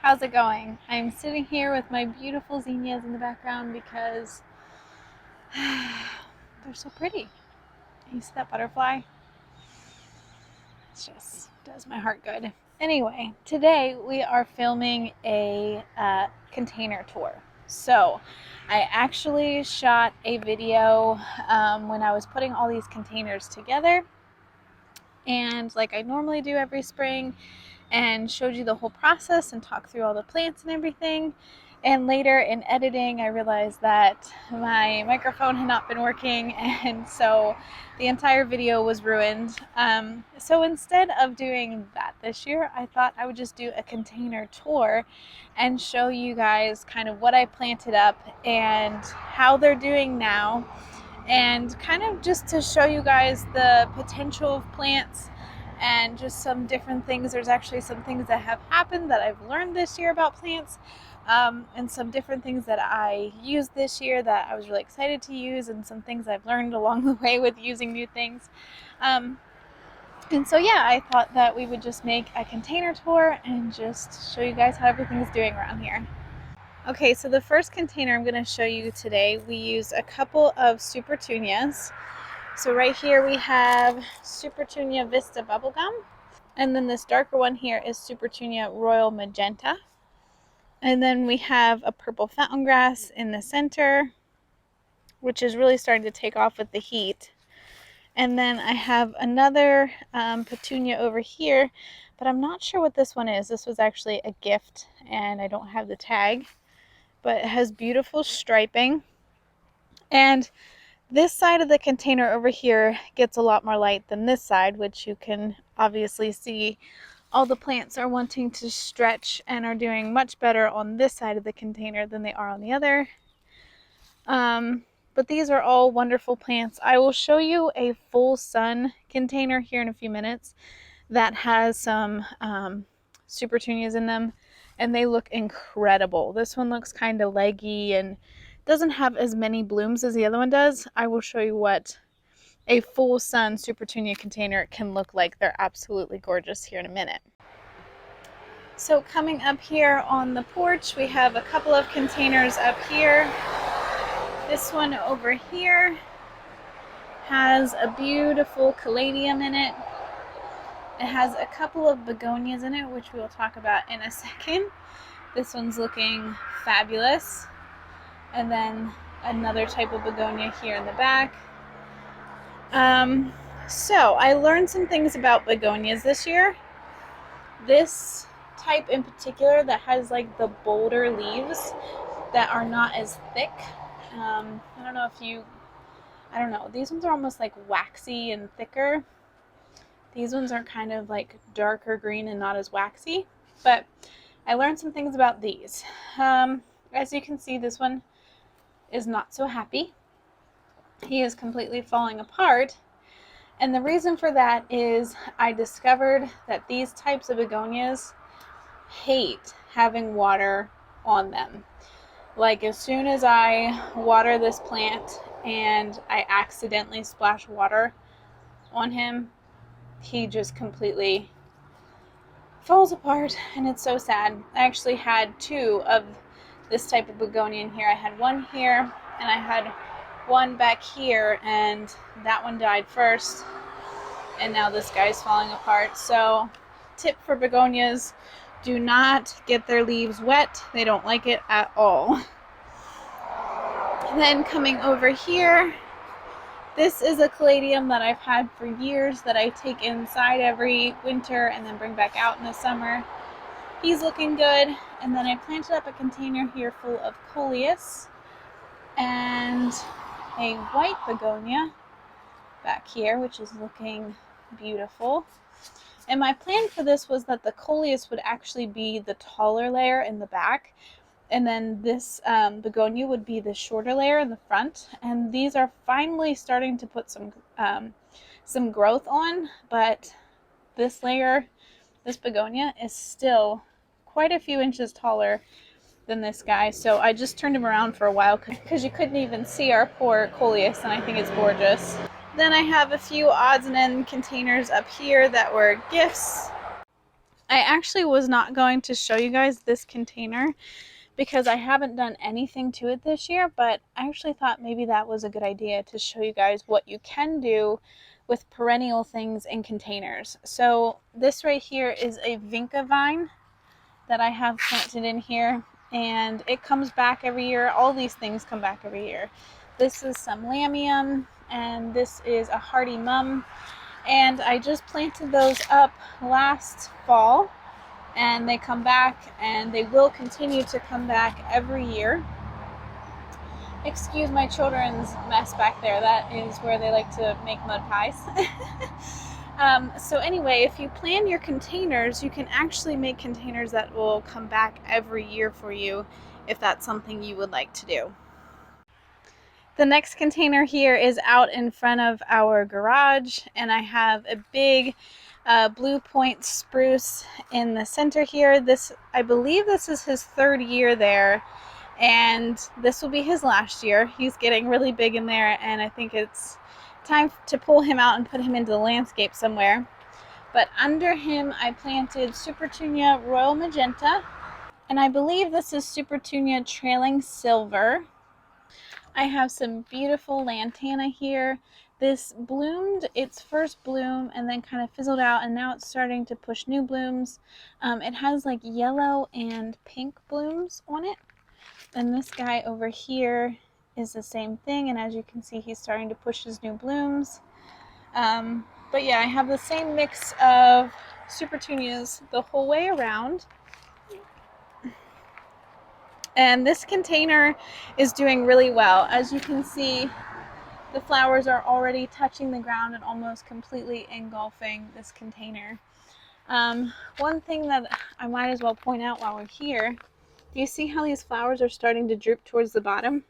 How's it going? I'm sitting here with my beautiful zinnias in the background because they're so pretty. You see that butterfly? It just does my heart good. Anyway, today we are filming a container tour. So I actually shot a video when I was putting all these containers together, and like I normally do every spring, and showed you the whole process and talked through all the plants and everything. And later in editing, I realized that my microphone had not been working, and so the entire video was ruined. So instead of doing that this year, I thought I would just do a container tour and show you guys kind of what I planted up and how they're doing now, and kind of just to show you guys the potential of plants and just some different things. There's actually some things that have happened that I've learned this year about plants, and some different things that I used this year that I was really excited to use, and some things I've learned along the way with using new things. And so yeah, I thought that we would just make a container tour and just show you guys how everything's doing around here. Okay, so the first container I'm going to show you today, we use a couple of supertunias. So right here we have Supertunia Vista Bubblegum, and then this darker one here is Supertunia Royal Magenta. And then we have a purple fountain grass in the center, which is really starting to take off with the heat. And then I have another petunia over here, but I'm not sure what this one is. This was actually a gift and I don't have the tag, but it has beautiful striping. And this side of the container over here gets a lot more light than this side, which you can obviously see. All the plants are wanting to stretch and are doing much better on this side of the container than they are on the other. But these are all wonderful plants. I will show you a full sun container here in a few minutes that has some supertunias in them, and they look incredible. This one looks kind of leggy and doesn't have as many blooms as the other one does. I will show you what a full sun supertunia container can look like. They're absolutely gorgeous here in a minute. So coming up here on the porch, we have a couple of containers up here. This one over here has a beautiful caladium in it. It has a couple of begonias in it, which we will talk about in a second. This one's looking fabulous. And then another type of begonia here in the back. So I learned some things about begonias this year. This type in particular that has like the bolder leaves that are not as thick. I don't know, these ones are almost like waxy and thicker. These ones are kind of like darker green and not as waxy, but I learned some things about these. As you can see, this one is not so happy. He is completely falling apart, and the reason for that is I discovered that these types of begonias hate having water on them. Like as soon as I water this plant and I accidentally splash water on him, he just completely falls apart, and it's so sad. I actually had two of this type of begonia in here. I had one here and I had one back here, and that one died first, and now this guy's falling apart. So tip for begonias, do not get their leaves wet. They don't like it at all. And then coming over here, this is a caladium that I've had for years that I take inside every winter and then bring back out in the summer. He's looking good. And then I planted up a container here full of coleus and a white begonia back here, which is looking beautiful. And my plan for this was that the coleus would actually be the taller layer in the back, and then this begonia would be the shorter layer in the front. And these are finally starting to put some growth on, but this layer, this begonia, is still quite a few inches taller than this guy. So I just turned him around for a while because you couldn't even see our poor coleus, and I think it's gorgeous. Then I have a few odds and ends containers up here that were gifts. I actually was not going to show you guys this container because I haven't done anything to it this year, but I actually thought maybe that was a good idea to show you guys what you can do with perennial things in containers. So this right here is a vinca vine that I have planted in here, and it comes back every year. All these things come back every year. This is some lamium, and this is a hardy mum, and I just planted those up last fall, and they come back, and they will continue to come back every year. Excuse my children's mess back there. That is where they like to make mud pies. So anyway, if you plan your containers, you can actually make containers that will come back every year for you if that's something you would like to do. The next container here is out in front of our garage, and I have a big blue point spruce in the center here. I believe this is his 3rd year there, and this will be his last year. He's getting really big in there, and I think it's time to pull him out and put him into the landscape somewhere. But under him I planted Supertunia Royal Magenta, and I believe this is Supertunia Trailing Silver. I have some beautiful lantana here. This bloomed its first bloom and then kind of fizzled out, and now it's starting to push new blooms. It has like yellow and pink blooms on it. And this guy over here is the same thing, and as you can see, he's starting to push his new blooms. But yeah, I have the same mix of Supertunias the whole way around. And this container is doing really well. As you can see, the flowers are already touching the ground and almost completely engulfing this container. One thing that I might as well point out while we're here, do you see how these flowers are starting to droop towards the bottom?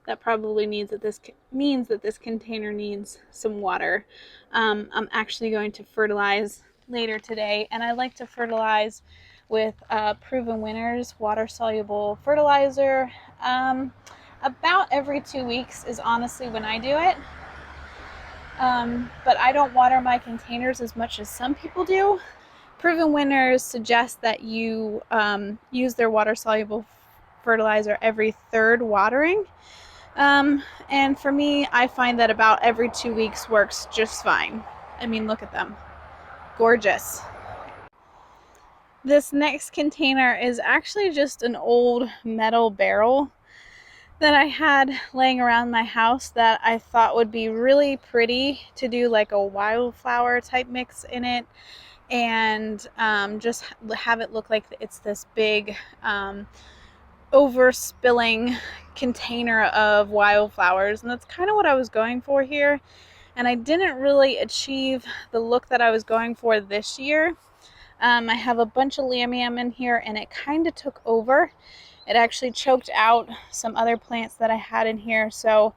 That probably means that this container needs some water. I'm actually going to fertilize later today, and I like to fertilize with Proven Winners water-soluble fertilizer. About every 2 weeks is honestly when I do it. But I don't water my containers as much as some people do. Proven Winners suggest that you use their water-soluble fertilizer every 3rd watering. And for me, I find that about every 2 weeks works just fine. I mean, look at them. Gorgeous. This next container is actually just an old metal barrel that I had laying around my house that I thought would be really pretty to do like a wildflower type mix in it, and just have it look like it's this big overspilling container of wildflowers. And that's kind of what I was going for here, and I didn't really achieve the look that I was going for this year. I have a bunch of lamium in here, and it kind of took over. It actually choked out some other plants that I had in here, so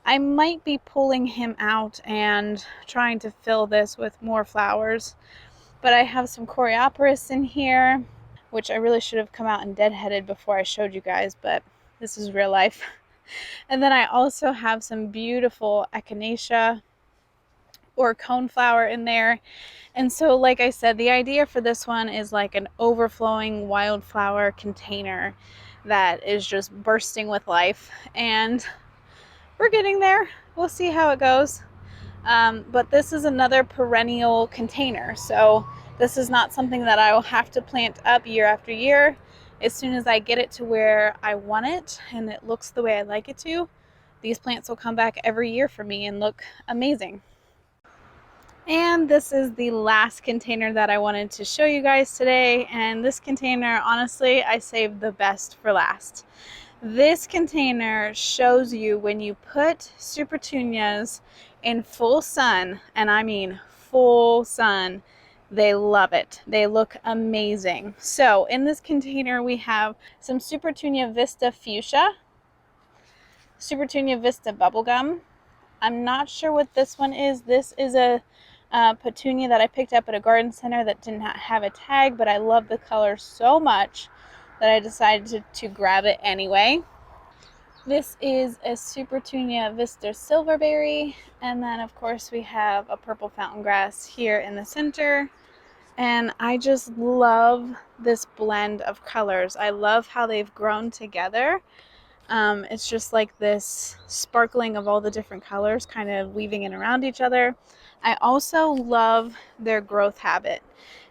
I might be pulling him out and trying to fill this with more flowers. But I have some coreopteris in here, which I really should have come out and deadheaded before I showed you guys, but this is real life. And then I also have some beautiful echinacea or coneflower in there. And so, like I said, the idea for this one is like an overflowing wildflower container that is just bursting with life, and we're getting there. We'll see how it goes. But this is another perennial container, so this is not something that I will have to plant up year after year. As soon as I get it to where I want it and it looks the way I like it to, these plants will come back every year for me and look amazing. And this is the last container that I wanted to show you guys today. And this container, honestly, I saved the best for last. This container shows you when you put Supertunias in full sun, and I mean full sun, they love it. They look amazing. So in this container we have some Supertunia Vista Fuchsia, Supertunia Vista Bubblegum. I'm not sure what this one is. This is a petunia that I picked up at a garden center that did not have a tag, but I love the color so much that I decided to grab it anyway. This is a Supertunia Vista Silverberry, and then of course we have a purple fountain grass here in the center. And I just love this blend of colors. I love how they've grown together. It's just like this sparkling of all the different colors kind of weaving in around each other. I also love their growth habit.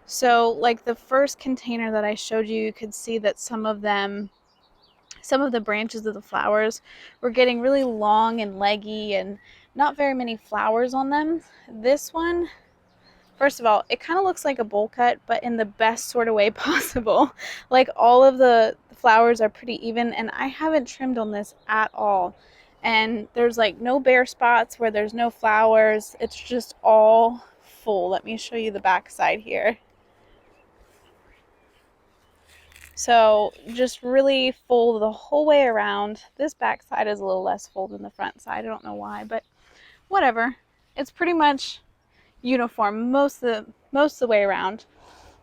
So like the first container that I showed you, you could see that some of the branches of the flowers were getting really long and leggy and not very many flowers on them. This one, first of all, it kind of looks like a bowl cut, but in the best sort of way possible. Like all of the flowers are pretty even, and I haven't trimmed on this at all. And there's like no bare spots where there's no flowers. It's just all full. Let me show you the back side here. So just really full the whole way around. This back side is a little less full than the front side. I don't know why, but whatever. It's pretty much uniform most of the way around.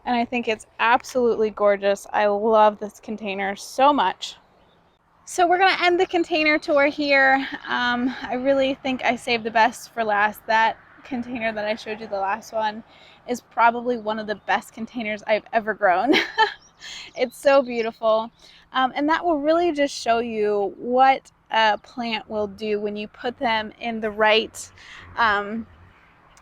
And I think it's absolutely gorgeous. I love this container so much. So we're gonna end the container tour here. I really think I saved the best for last. That container that I showed you, the last one, is probably one of the best containers I've ever grown. It's so beautiful. And that will really just show you what a plant will do when you put them in the right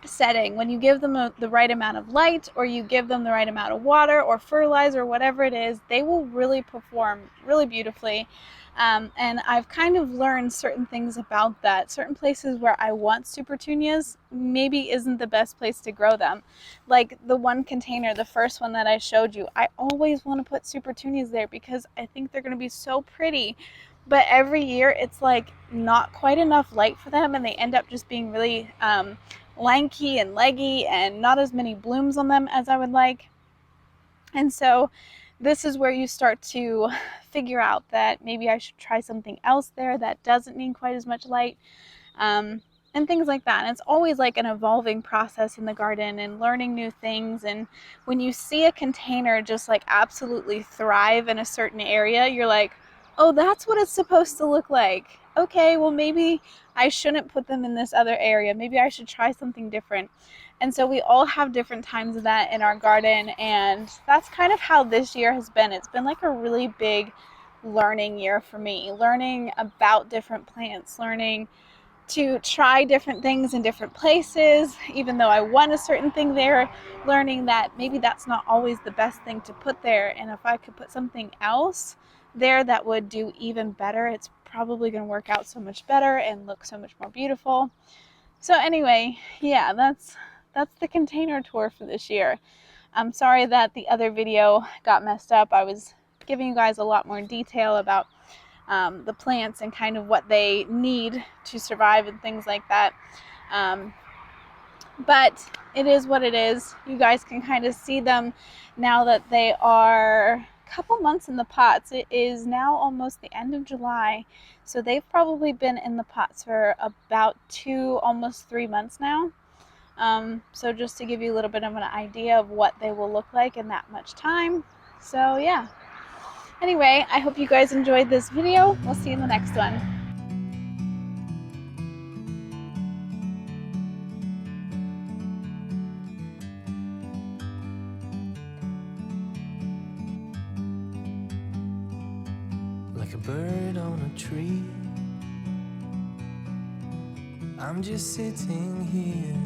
setting. When you give them the right amount of light, or you give them the right amount of water or fertilizer, whatever it is, they will really perform really beautifully. And I've kind of learned certain things about that. Certain places where I want supertunias maybe isn't the best place to grow them. Like the one container, the first one that I showed you, I always want to put supertunias there because I think they're going to be so pretty. But every year it's like not quite enough light for them, and they end up just being really lanky and leggy and not as many blooms on them as I would like. And so this is where you start to figure out that maybe I should try something else there that doesn't need quite as much light, and things like that. And it's always like an evolving process in the garden and learning new things. And when you see a container just like absolutely thrive in a certain area, you're like, oh, that's what it's supposed to look like. Okay, well, maybe I shouldn't put them in this other area. Maybe I should try something different. And so we all have different times of that in our garden, and that's kind of how this year has been. It's been like a really big learning year for me, learning about different plants, learning to try different things in different places, even though I want a certain thing there, learning that maybe that's not always the best thing to put there. And if I could put something else there that would do even better, it's probably going to work out so much better and look so much more beautiful. So anyway, yeah, that's the container tour for this year. I'm sorry that the other video got messed up. I was giving you guys a lot more detail about the plants and kind of what they need to survive and things like that. But it is what it is. You guys can kind of see them now that they are a couple months in the pots. It is now almost the end of July, so they've probably been in the pots for about 2, almost 3 months now. So just to give you a little bit of an idea of what they will look like in that much time. So yeah. Anyway, I hope you guys enjoyed this video. We'll see you in the next one. Like a bird on a tree, I'm just sitting here